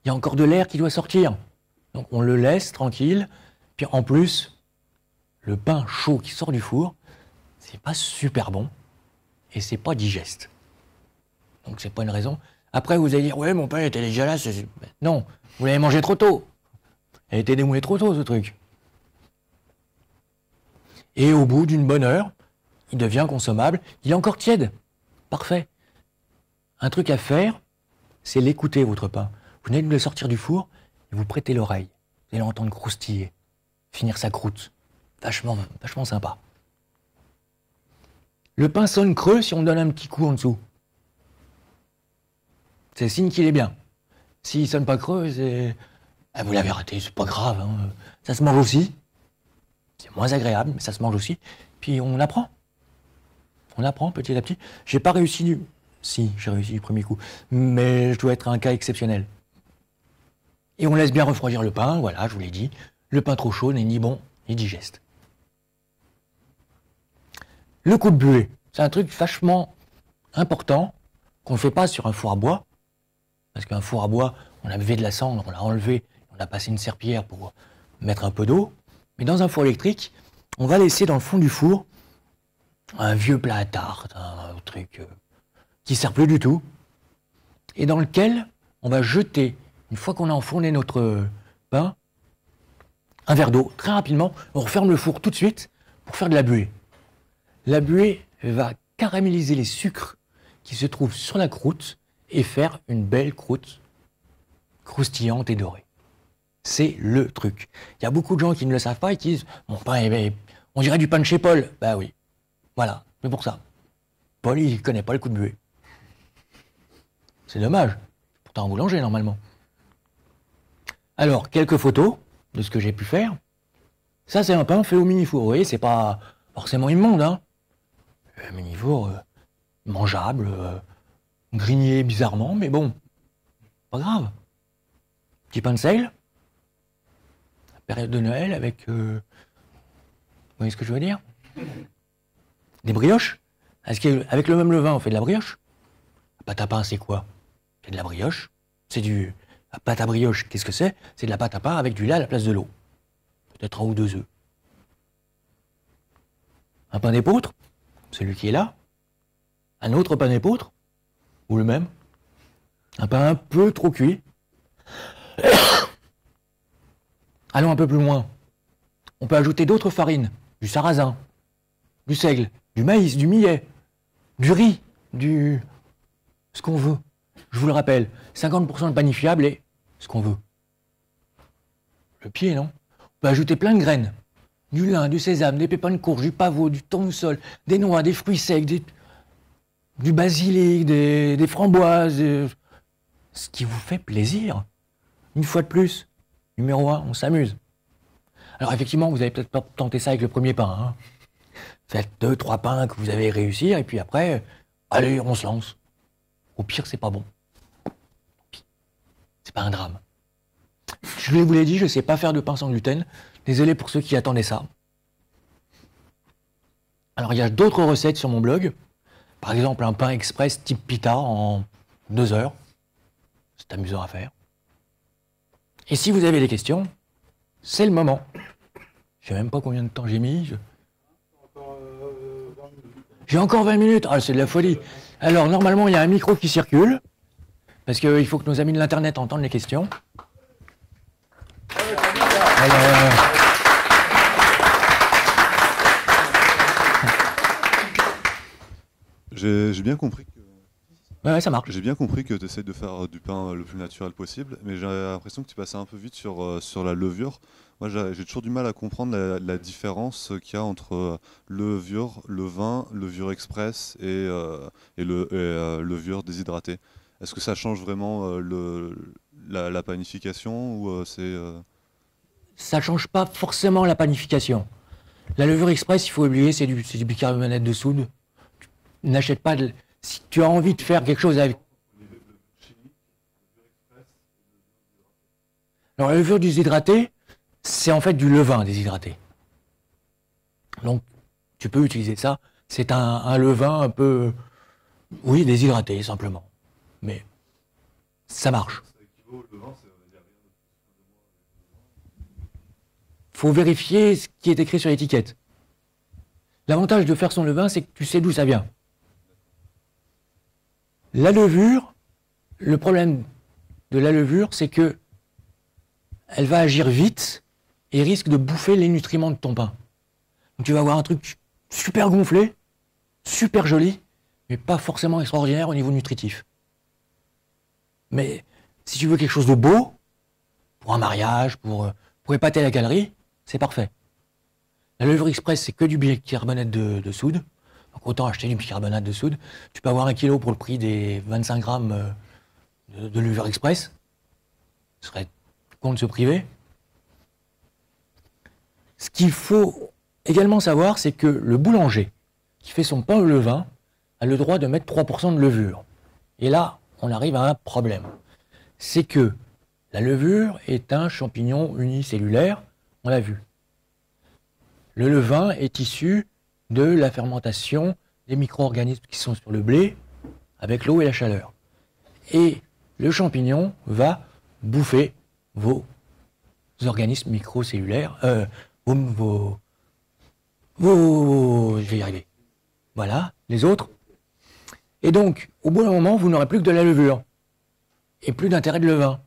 A: Il y a encore de l'air qui doit sortir. Donc on le laisse tranquille. Puis en plus, le pain chaud qui sort du four, c'est pas super bon et c'est pas digeste. Donc c'est pas une raison. Après vous allez dire ouais mon pain était déjà là. Non, vous l'avez mangé trop tôt. Il a été démoulé trop tôt ce truc. Et au bout d'une bonne heure, il devient consommable. Il est encore tiède. Parfait. Un truc à faire, c'est l'écouter votre pain. Vous venez de le sortir du four et vous prêtez l'oreille. Vous allez l'entendre croustiller, finir sa croûte. Vachement sympa. Le pain sonne creux si on donne un petit coup en dessous. C'est signe qu'il est bien. S'il sonne pas creux, c'est... Ah, vous l'avez raté, c'est pas grave. Hein. Ça se mange aussi. C'est moins agréable, mais ça se mange aussi. Puis on apprend. On apprend petit à petit. J'ai pas réussi Si, j'ai réussi du premier coup. Mais je dois être un cas exceptionnel. Et on laisse bien refroidir le pain, voilà, je vous l'ai dit. Le pain trop chaud n'est ni bon, ni digeste. Le coup de buée, c'est un truc vachement important qu'on ne fait pas sur un four à bois. Parce qu'un four à bois, on a levé de la cendre, on l'a enlevé, on a passé une serpillière pour mettre un peu d'eau. Mais dans un four électrique, on va laisser dans le fond du four un vieux plat à tarte, un truc qui ne sert plus du tout, et dans lequel on va jeter, une fois qu'on a enfourné notre pain, un verre d'eau, très rapidement, on referme le four tout de suite pour faire de la buée. La buée va caraméliser les sucres qui se trouvent sur la croûte et faire une belle croûte croustillante et dorée. C'est le truc. Il y a beaucoup de gens qui ne le savent pas et qui disent « Mon pain, on dirait du pain de chez Paul. » Bah oui, voilà, c'est pour ça. Paul, il connaît pas le coup de buée. C'est dommage. Pourtant un boulanger, normalement. Alors, quelques photos de ce que j'ai pu faire. Ça, c'est un pain fait au mini-four. Vous voyez, c'est pas forcément immonde, hein. Le mini-four, mangeable, grigné bizarrement, mais bon, pas grave. Petit pain de sel. Période de Noël avec... vous voyez ce que je veux dire? Des brioches. Avec le même levain, on fait de la brioche. La pâte à pain, c'est quoi? C'est de la brioche. C'est du... La pâte à brioche, qu'est-ce que c'est? C'est de la pâte à pain avec du lait à la place de l'eau. Peut-être un ou deux œufs. Un pain d'épeautre, celui qui est là. Un autre pain d'épeautre, ou le même. Un pain un peu trop cuit. Allons un peu plus loin. On peut ajouter d'autres farines. Du sarrasin, du seigle, du maïs, du millet, du riz, ce qu'on veut. Je vous le rappelle, 50% de panifiable et ce qu'on veut. Le pied, non? On peut ajouter plein de graines. Du lin, du sésame, des pépins de courge, du pavot, du tournesol, des noix, des fruits secs, du basilic, des framboises. Ce qui vous fait plaisir. Une fois de plus, numéro 1, on s'amuse. Alors effectivement, vous allez peut-être pas tenter ça avec le premier pain. Hein. Faites 2, 3 pains que vous allez réussir, et puis après, allez, on se lance. Au pire, c'est pas bon. C'est pas un drame. Je vous l'ai dit, je sais pas faire de pain sans gluten. Désolé pour ceux qui attendaient ça. Alors, il y a d'autres recettes sur mon blog. Par exemple, un pain express type pita en 2 heures. C'est amusant à faire. Et si vous avez des questions, c'est le moment. Je sais même pas combien de temps j'ai mis. J'ai encore 20 minutes. Ah, c'est de la folie. Alors, normalement, il y a un micro qui circule. Parce qu'il faut que nos amis de l'Internet entendent les questions.
B: J'ai bien compris que...
A: Ouais, ça marche.
B: J'ai bien compris que tu essaies de faire du pain le plus naturel possible, mais j'ai l'impression que tu passais un peu vite sur la levure. Moi, j'ai toujours du mal à comprendre la différence qu'il y a entre levure, levain, levure express et levure déshydratée. Est-ce que ça change vraiment la panification ou c'est...
A: Ça ne change pas forcément la panification. La levure express, il faut oublier, c'est du bicarbonate de soude. N'achète pas de... Si tu as envie de faire quelque chose avec... Alors la levure déshydratée, c'est en fait du levain déshydraté. Donc tu peux utiliser ça. C'est un levain un peu... Oui, déshydraté simplement. Mais ça marche. Faut vérifier ce qui est écrit sur l'étiquette. L'avantage de faire son levain, c'est que tu sais d'où ça vient. La levure, le problème de la levure, c'est que elle va agir vite et risque de bouffer les nutriments de ton pain. Donc tu vas avoir un truc super gonflé, super joli, mais pas forcément extraordinaire au niveau nutritif. Mais si tu veux quelque chose de beau, pour un mariage, pour épater la galerie, c'est parfait. La levure express, c'est que du bicarbonate de soude. Donc autant acheter du bicarbonate de soude. Tu peux avoir 1 kilo pour le prix des 25 grammes de levure express. Ce serait con de se priver. Ce qu'il faut également savoir, c'est que le boulanger qui fait son pain au levain a le droit de mettre 3% de levure. Et là, on arrive à un problème. C'est que la levure est un champignon unicellulaire, on l'a vu. Le levain est issu de la fermentation des micro-organismes qui sont sur le blé avec l'eau et la chaleur. Et le champignon va bouffer vos organismes microcellulaires, je vais y arriver. Voilà, les autres. Et donc, au bout d'un moment, vous n'aurez plus que de la levure et plus d'intérêt de levain.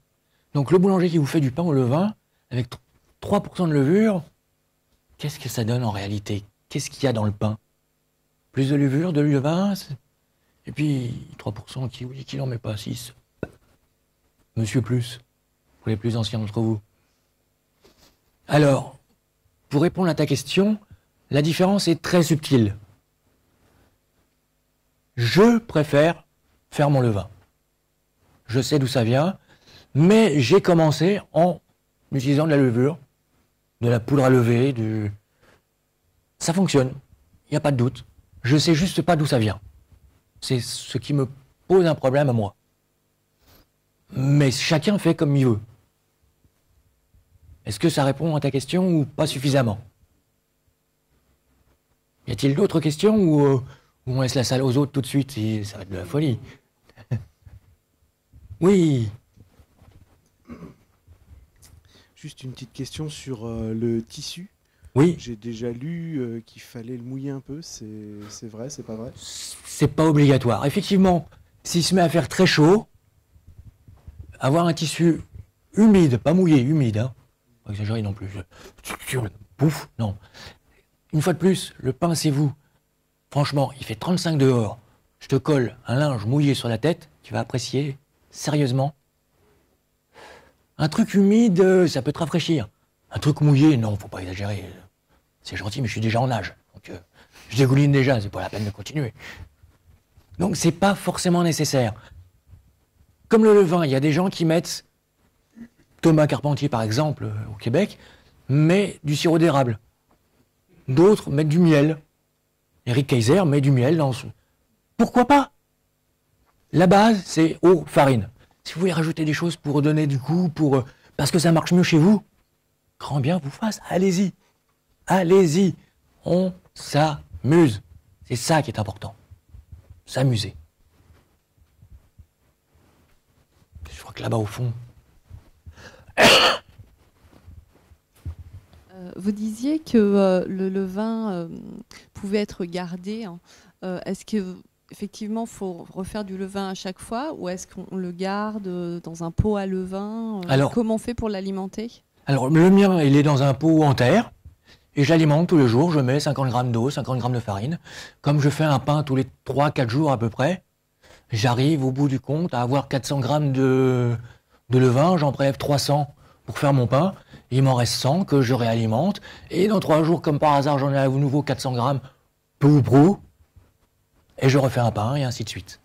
A: Donc le boulanger qui vous fait du pain au levain, avec 3% de levure, qu'est-ce que ça donne en réalité? Qu'est-ce qu'il y a dans le pain? Plus de levure, de levain, et puis 3% qui n'en met pas 6. Monsieur Plus, pour les plus anciens d'entre vous. Alors, pour répondre à ta question, la différence est très subtile. Je préfère faire mon levain. Je sais d'où ça vient, mais j'ai commencé en utilisant de la levure, de la poudre à lever, Ça fonctionne, il n'y a pas de doute. Je sais juste pas d'où ça vient. C'est ce qui me pose un problème à moi. Mais chacun fait comme il veut. Est-ce que ça répond à ta question ou pas suffisamment? Y a-t-il d'autres questions ou on laisse la salle aux autres tout de suite et ça va être de la folie? Oui.
C: Juste une petite question sur le tissu.
A: Oui.
C: J'ai déjà lu qu'il fallait le mouiller un peu. C'est vrai, c'est pas vrai?
A: C'est pas obligatoire. Effectivement, s'il se met à faire très chaud, avoir un tissu humide, pas mouillé, humide, hein. Pas exagérer non plus. Pouf, non. Une fois de plus, le pain, c'est vous. Franchement, il fait 35 dehors. Je te colle un linge mouillé sur la tête, tu vas apprécier, sérieusement. Un truc humide, ça peut te rafraîchir. Un truc mouillé, non, faut pas exagérer. C'est gentil, mais je suis déjà en nage. Donc, je dégouline déjà, c'est pas la peine de continuer. Donc, c'est pas forcément nécessaire. Comme le levain, il y a des gens qui mettent, Thomas Carpentier par exemple, au Québec, met du sirop d'érable. D'autres mettent du miel. Eric Kaiser met du miel dans ce... Pourquoi pas? La base, c'est eau, farine. Si vous voulez rajouter des choses pour donner du goût, parce que ça marche mieux chez vous, grand bien vous fasse, allez-y. Allez-y. On s'amuse. C'est ça qui est important. S'amuser. Je crois que là-bas au fond...
D: Vous disiez que le levain pouvait être gardé, hein. Est-ce que effectivement faut refaire du levain à chaque fois ou est-ce qu'on le garde dans un pot à levain?
A: Alors,
D: comment on fait pour l'alimenter?
A: Alors le mien, il est dans un pot en terre et j'alimente tous les jours. Je mets 50 grammes d'eau, 50 grammes de farine. Comme je fais un pain tous les 3-4 jours à peu près, j'arrive au bout du compte à avoir 400 grammes de levain. J'en prélève 300 pour faire mon pain. Il m'en reste 100 que je réalimente. Et dans 3 jours, comme par hasard, j'en ai à nouveau 400 grammes, peu ou prou. Et je refais un pain et ainsi de suite.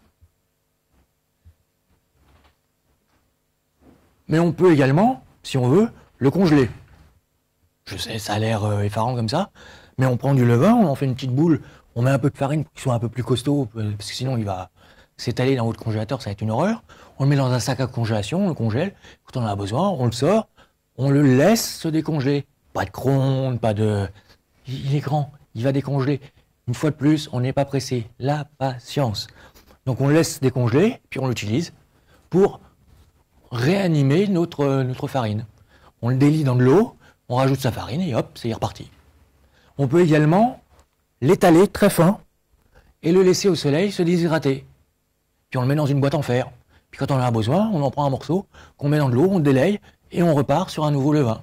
A: Mais on peut également, si on veut, le congeler. Je sais, ça a l'air effarant comme ça, mais on prend du levain, on en fait une petite boule, on met un peu de farine pour qu'il soit un peu plus costaud, parce que sinon il va s'étaler dans votre congélateur, ça va être une horreur. On le met dans un sac à congélation, on le congèle, quand on en a besoin, on le sort, on le laisse se décongeler. Pas de cronde, pas de... Il est grand, il va décongeler. Une fois de plus, on n'est pas pressé. La patience. Donc on le laisse décongeler, puis on l'utilise pour réanimer notre farine. On le délie dans de l'eau, on rajoute sa farine et hop, c'est reparti. On peut également l'étaler très fin et le laisser au soleil se déshydrater. Puis on le met dans une boîte en fer. Puis quand on en a besoin, on en prend un morceau qu'on met dans de l'eau, on le délaye et on repart sur un nouveau levain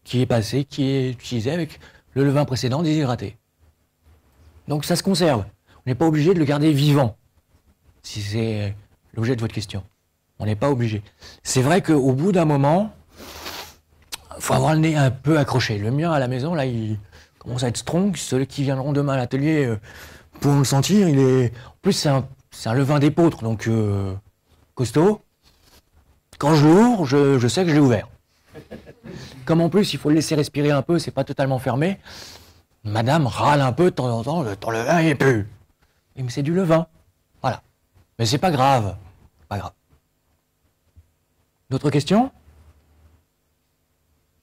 A: qui est utilisé avec le levain précédent déshydraté. Donc ça se conserve. On n'est pas obligé de le garder vivant, si c'est l'objet de votre question. On n'est pas obligé. C'est vrai qu'au bout d'un moment, il faut avoir le nez un peu accroché. Le mien à la maison, là, il commence à être strong. Ceux qui viendront demain à l'atelier pourront le sentir. En plus, c'est un levain d'épeautre, donc costaud. Quand je l'ouvre, je sais que je l'ai ouvert. Comme en plus, il faut le laisser respirer un peu, c'est pas totalement fermé. Madame râle un peu de temps en temps, ton levain est plus. Mais c'est du levain. Voilà. Mais c'est pas grave. Pas grave. D'autres questions?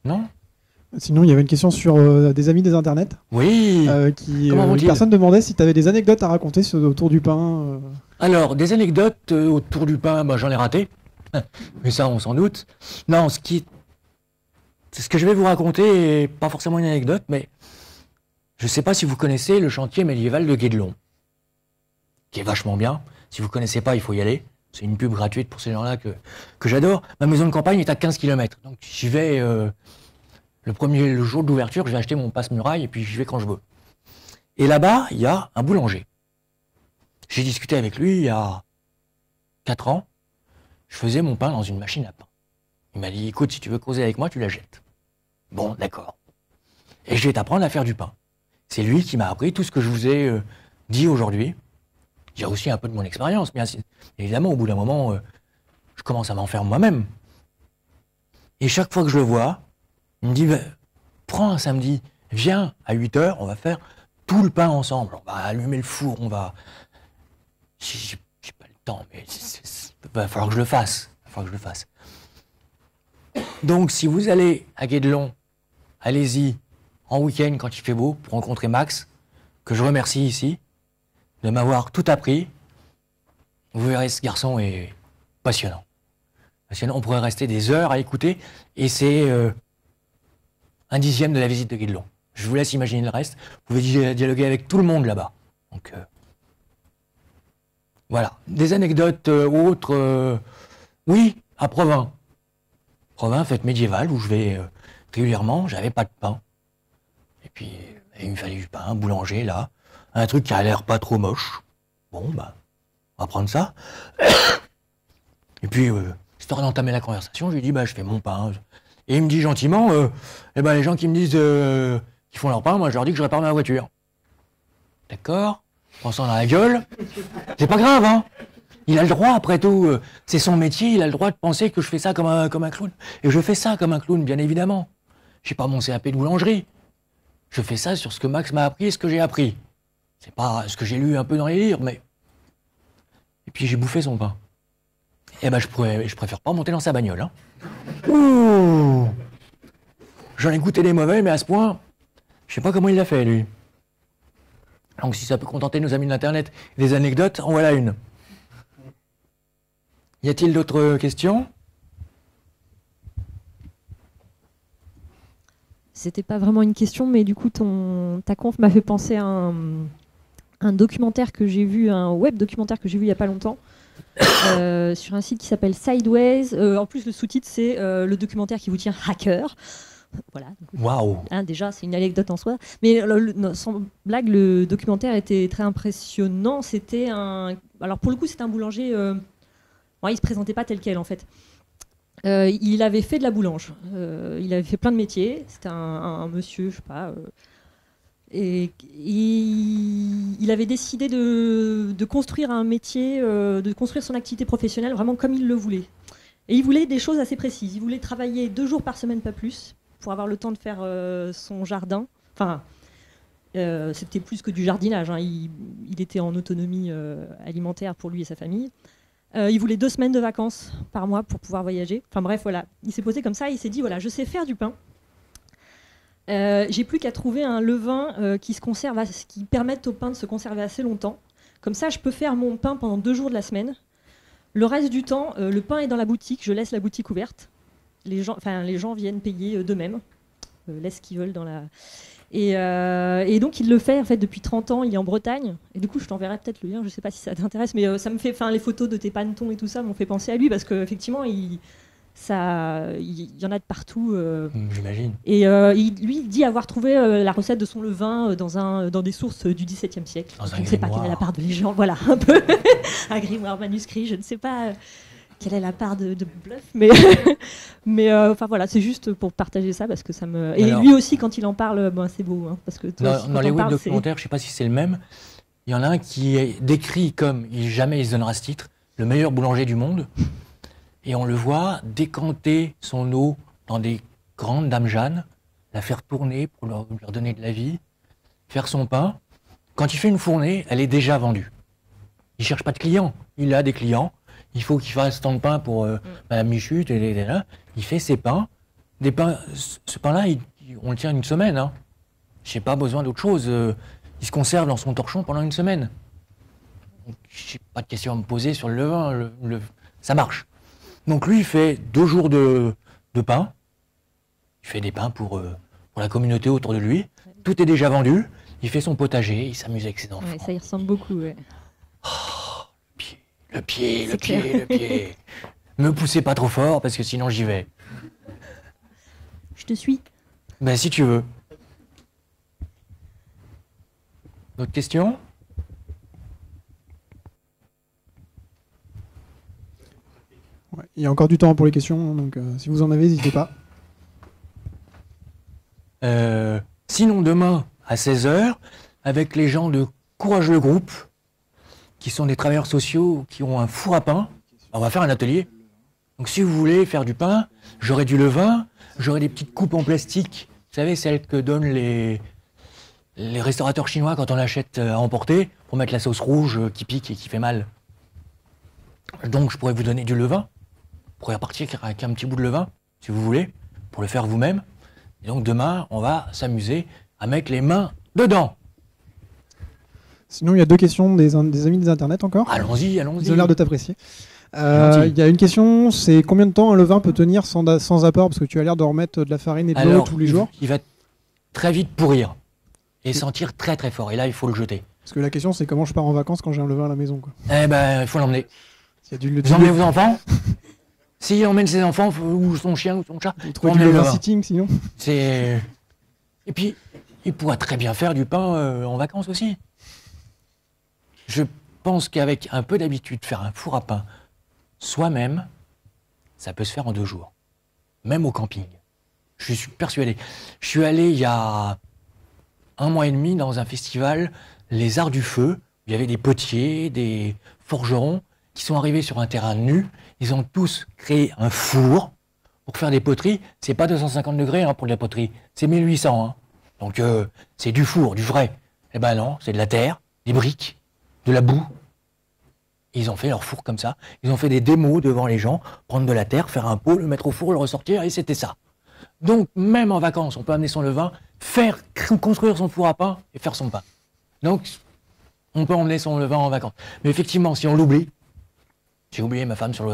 A: Non?
E: Sinon, il y avait une question sur des amis des internets.
A: Oui.
E: Une personne demandait si tu avais des anecdotes à raconter autour du pain.
A: Alors, des anecdotes autour du pain, j'en ai raté. Mais ça, on s'en doute. Non, ce que je vais vous raconter est pas forcément une anecdote, mais je ne sais pas si vous connaissez le chantier médiéval de Guédelon, qui est vachement bien. Si vous ne connaissez pas, il faut y aller. C'est une pub gratuite pour ces gens-là que j'adore. Ma maison de campagne est à 15 km. Donc j'y vais le jour d'ouverture, je vais acheter mon passe-muraille et puis j'y vais quand je veux. Et là-bas, il y a un boulanger. J'ai discuté avec lui il y a 4 ans. Je faisais mon pain dans une machine à pain. Il m'a dit, écoute, si tu veux causer avec moi, tu la jettes. Bon, d'accord. Et je vais t'apprendre à faire du pain. C'est lui qui m'a appris tout ce que je vous ai dit aujourd'hui. J'ai aussi un peu de mon expérience, bien évidemment, au bout d'un moment, je commence à m'en faire moi-même. Et chaque fois que je le vois, il me dit, bah, prends un samedi, viens à 8h, on va faire tout le pain ensemble. On va allumer le four, on va... J'ai pas le temps, mais il va falloir que je le fasse. Il va falloir que je le fasse. Donc, si vous allez à Guédelon, allez-y en week-end quand il fait beau pour rencontrer Max, que je remercie ici de m'avoir tout appris. Vous verrez, ce garçon est passionnant. On pourrait rester des heures à écouter et c'est 1/10 de la visite de Guédelon. Je vous laisse imaginer le reste. Vous pouvez dialoguer avec tout le monde là-bas. Donc, voilà. Des anecdotes autres. Oui, à Provins. Provins, fête médiévale, où je vais régulièrement. J'avais pas de pain. Et puis, il me fallait du pain, boulanger, là. Un truc qui a l'air pas trop moche. Bon, bah, on va prendre ça. Et puis, histoire d'entamer la conversation, je lui dis, bah, je fais mon pain. Et il me dit gentiment, eh ben, les gens qui me disent qu'ils font leur pain, moi, je leur dis que je répare ma voiture. D'accord? Pensant dans la gueule. C'est pas grave, hein? Il a le droit, après tout. C'est son métier, il a le droit de penser que je fais ça comme un clown. Et je fais ça comme un clown, bien évidemment. J'ai pas mon CAP de boulangerie. Je fais ça sur ce que Max m'a appris et ce que j'ai appris. C'est pas ce que j'ai lu un peu dans les livres, mais... Et puis j'ai bouffé son pain. Eh ben, je préfère pas monter dans sa bagnole, hein. Ouh! J'en ai goûté des mauvais, mais à ce point, je sais pas comment il l'a fait, lui. Donc si ça peut contenter nos amis de l'Internet des anecdotes, en voilà une. Y a-t-il d'autres questions?
F: C'était pas vraiment une question, mais du coup, ta conf m'a fait penser à un documentaire que j'ai vu, un web documentaire que j'ai vu il y a pas longtemps, sur un site qui s'appelle Sideways. En plus, le sous-titre, c'est le documentaire qui vous tient hacker. Voilà.
A: Waouh!
F: Hein, déjà, c'est une anecdote en soi. Mais sans blague, le documentaire était très impressionnant. C'était alors pour le coup, c'était un boulanger. Il se présentait pas tel quel en fait. Il avait fait de la boulange. Il avait fait plein de métiers. C'était un monsieur, je sais pas. Et il avait décidé de construire un métier, de construire son activité professionnelle vraiment comme il le voulait. Et il voulait des choses assez précises. Il voulait travailler 2 jours par semaine, pas plus, pour avoir le temps de faire son jardin. Enfin, c'était plus que du jardinage, hein. Il était en autonomie alimentaire pour lui et sa famille. Il voulait 2 semaines de vacances par mois pour pouvoir voyager. Enfin bref, voilà. Il s'est posé comme ça, il s'est dit, voilà, je sais faire du pain. J'ai plus qu'à trouver un levain qui permette au pain de se conserver assez longtemps. Comme ça, je peux faire mon pain pendant 2 jours de la semaine. Le reste du temps, le pain est dans la boutique, je laisse la boutique ouverte. Les gens viennent payer d'eux-mêmes, laissent ce qu'ils veulent dans la... Et donc il le fait en fait depuis 30 ans, il est en Bretagne. Et du coup, je t'enverrai peut-être le lien, je sais pas si ça t'intéresse, mais ça me fait, les photos de tes pannetons et tout ça m'ont fait penser à lui parce qu'effectivement, il y en a de partout.
A: J'imagine.
F: Et lui dit avoir trouvé la recette de son levain dans des sources du XVIIe siècle. Je ne sais pas quelle est la part de légende, voilà, un peu un grimoire manuscrit, je ne sais pas quelle est la part de bluff, mais enfin voilà, c'est juste pour partager ça parce que ça me... Et alors, lui aussi, quand il en parle, c'est beau, hein, parce que
A: dans les web documentaires, je ne sais pas si c'est le même, il y en a un qui est décrit comme, jamais il se donnera ce titre, le meilleur boulanger du monde. Et on le voit décanter son eau dans des grandes dames Jeanne, la faire tourner pour leur donner de la vie, faire son pain. Quand il fait une fournée, elle est déjà vendue. Il ne cherche pas de clients. Il a des clients. Il faut qu'il fasse tant de pain pour Madame Michut. Il fait ses pains. Ce pain-là, on le tient 1 semaine. Hein. Je n'ai pas besoin d'autre chose. Il se conserve dans son torchon pendant 1 semaine. Je n'ai pas de question à me poser sur le levain. Ça marche. Donc lui, il fait 2 jours de pain. Il fait des pains pour la communauté autour de lui. Tout est déjà vendu. Il fait son potager, il s'amuse avec ses enfants.
F: Ouais, ça y ressemble beaucoup, ouais.
A: Oh, le pied. Me poussez pas trop fort parce que sinon j'y vais.
F: Je te suis.
A: Ben si tu veux. D'autres questions ?
E: Ouais, il y a encore du temps pour les questions, donc si vous en avez, n'hésitez pas.
A: Sinon, demain, à 16h, avec les gens de Courage le Groupe, qui sont des travailleurs sociaux qui ont un four à pain, on va faire un atelier. Donc si vous voulez faire du pain, j'aurai du levain, j'aurai des petites coupes en plastique, vous savez, celles que donnent les restaurateurs chinois quand on achète à emporter, pour mettre la sauce rouge qui pique et qui fait mal. Donc je pourrais vous donner du levain, vous pourrez repartir avec un petit bout de levain, si vous voulez, pour le faire vous-même. Et donc demain, on va s'amuser à mettre les mains dedans.
E: Sinon, il y a 2 questions des amis des internets encore.
A: Allons-y, allons-y.
E: Ils ont l'air de t'apprécier.
A: Gentil.
E: Il y a une question, c'est combien de temps un levain peut tenir sans apport? Parce que tu as l'air de remettre de la farine et de l'eau
A: Alors,
E: tous les jours.
A: il va très vite pourrir et sentir très très fort. Et là, il faut le jeter.
E: Parce que la question, c'est comment je pars en vacances quand j'ai un levain à la maison, quoi.
A: Eh ben, il faut l'emmener.
E: Il y a du
A: Vous emmenez vos enfants. S'il emmène ses enfants, ou son chien, ou son chat,
E: Vous trouvez
A: emmenez
E: du
A: le
E: levain
A: levain.
E: sitting, sinon.
A: C'est... Et puis, il pourra très bien faire du pain en vacances aussi. Je pense qu'avec un peu d'habitude, faire un four à pain soi-même, ça peut se faire en 2 jours. Même au camping. Je suis persuadé. Je suis allé il y a 1 mois et demi dans un festival, les Arts du Feu. Il y avait des potiers, des forgerons qui sont arrivés sur un terrain nu. Ils ont tous créé un four pour faire des poteries. C'est pas 250 degrés pour de la poterie, c'est 1800. Hein. Donc c'est du four, du vrai. Eh ben non, c'est de la terre, des briques, de la boue. Ils ont fait leur four comme ça. Ils ont fait des démos devant les gens, prendre de la terre, faire un pot, le mettre au four, le ressortir, et c'était ça. Donc même en vacances, on peut amener son levain, construire son four à pain et faire son pain. Donc on peut emmener son levain en vacances. Mais effectivement, si on l'oublie, j'ai oublié ma femme sur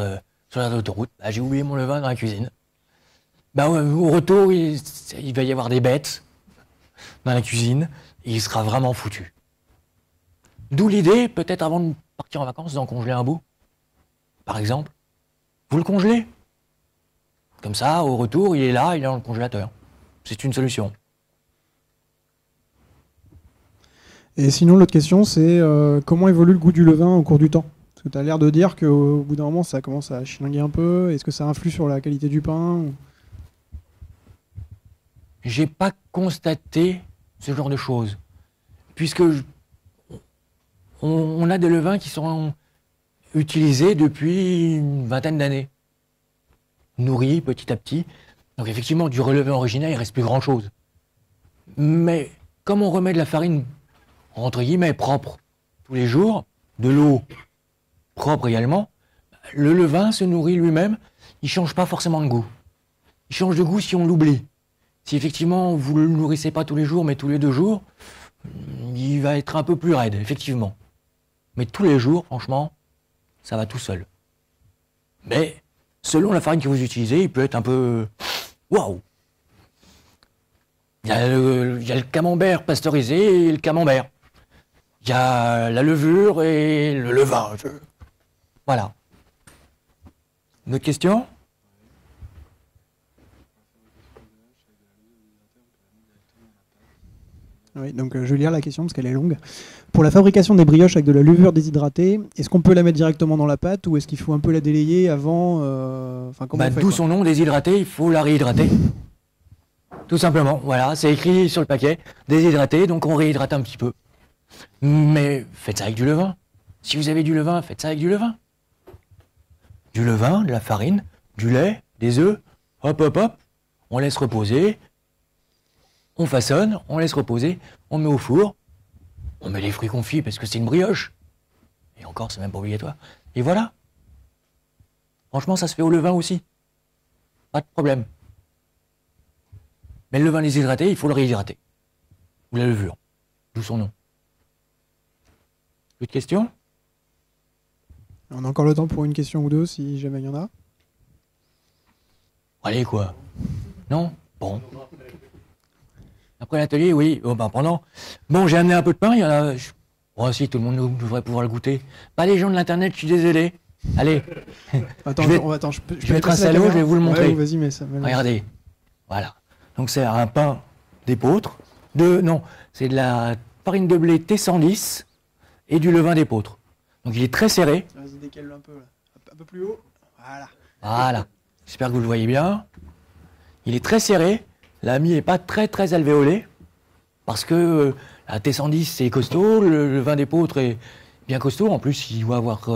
A: l'autoroute, j'ai oublié mon levain dans la cuisine. Au retour, il va y avoir des bêtes dans la cuisine, et il sera vraiment foutu. D'où l'idée, peut-être avant de partir en vacances, d'en congeler un bout. Par exemple, vous le congelez. Comme ça, au retour, il est là, il est dans le congélateur. C'est une solution.
E: Et sinon, l'autre question, c'est comment évolue le goût du levain au cours du temps? Parce que tu as l'air de dire qu'au bout d'un moment, ça commence à chilinguer un peu. Est-ce que ça influe sur la qualité du pain?
A: J'ai pas constaté ce genre de choses. Puisque on a des levains qui sont utilisés depuis une 20aine d'années. Nourris petit à petit. Donc effectivement, du levain original, il ne reste plus grand-chose. Mais comme on remet de la farine, entre guillemets, propre, tous les jours, de l'eau propre également, le levain se nourrit lui-même, il ne change pas forcément de goût. Il change de goût si on l'oublie. Si effectivement, vous ne le nourrissez pas tous les jours, mais tous les 2 jours, il va être un peu plus raide, effectivement. Mais tous les jours, franchement, ça va tout seul. Mais selon la farine que vous utilisez, il peut être un peu... Waouh! Il y a le camembert pasteurisé et le camembert. Il y a la levure et le levain. Voilà. Une autre question?
E: Oui, donc je vais lire la question parce qu'elle est longue. Pour la fabrication des brioches avec de la levure déshydratée, est-ce qu'on peut la mettre directement dans la pâte ou est-ce qu'il faut un peu la délayer avant comment on fait,
A: d'où son nom, déshydraté, il faut la réhydrater. Tout simplement, voilà, c'est écrit sur le paquet, déshydraté, donc on réhydrate un petit peu. Mais faites ça avec du levain. Si vous avez du levain, faites ça avec du levain. Du levain, de la farine, du lait, des œufs, hop, hop, hop, on laisse reposer, on façonne, on laisse reposer, on met au four, on met les fruits confits parce que c'est une brioche. Et encore, c'est même pas obligatoire. Et voilà. Franchement, ça se fait au levain aussi. Pas de problème. Mais le levain déshydraté, il faut le réhydrater. Ou la levure. D'où son nom. D'autres questions?
E: On a encore le temps pour une question ou deux si jamais il y en a.
A: Allez, quoi. Non? Bon. Après l'atelier, oui. Pendant. Bon, j'ai amené un peu de pain. Il y en a. Oh, si, tout le monde devrait pouvoir le goûter. Pas les gens de l'internet, je suis désolé. Allez.
E: Attends,
A: je vais
E: peux
A: mettre un
E: passer la
A: salaud,
E: caméra
A: je vais vous le montrer.
E: Ouais, vas-y, mais ça.
A: Regardez. Voilà. Donc c'est un pain d'épeautre. Non, c'est de la farine de blé T110 et du levain d'épeautre. Donc il est très serré.
E: Vas-y, décale-le un peu, là. Un peu plus haut. Voilà.
A: Voilà. J'espère que vous le voyez bien. Il est très serré. La mie n'est pas très très alvéolée, parce que la T110 c'est costaud, le vin d'épeautre est bien costaud. En plus, il doit avoir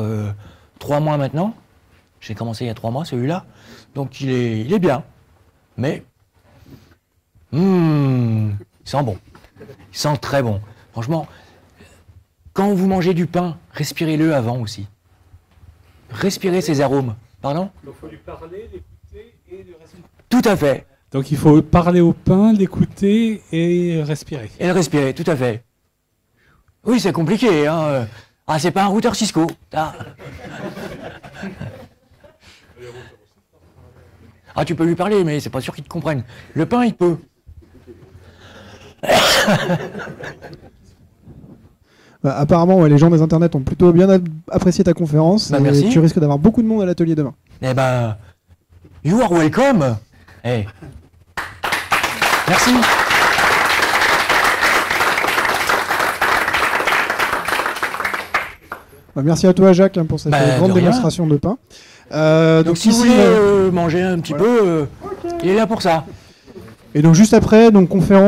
A: 3 mois maintenant. J'ai commencé il y a 3 mois celui-là. Donc il est bien. Mais il sent bon. Il sent très bon. Franchement, quand vous mangez du pain, respirez-le avant aussi. Respirez ces arômes. Pardon?
G: Donc il faut lui parler, l'écouter et le respirer.
A: Tout à fait.
G: Donc il faut parler au pain, l'écouter et respirer.
A: Et le respirer, tout à fait. Oui, c'est compliqué. Hein. Ah, c'est pas un routeur Cisco. Ah. Ah, tu peux lui parler, mais c'est pas sûr qu'il te comprenne. Le pain, il peut.
E: Bah, apparemment, ouais, les gens des internets ont plutôt bien apprécié ta conférence.
A: Bah,
E: et
A: merci.
E: tu risques d'avoir beaucoup de monde à l'atelier demain.
A: Eh ben, you are welcome. Eh. Merci.
E: Bah, merci à toi, Jacques, hein, pour cette
A: Bah,
E: grande
A: de rien.
E: démonstration de pain.
A: Donc, si vous
E: ici,
A: voulez manger un petit peu, il est là pour ça.
E: et donc juste après, donc conférence.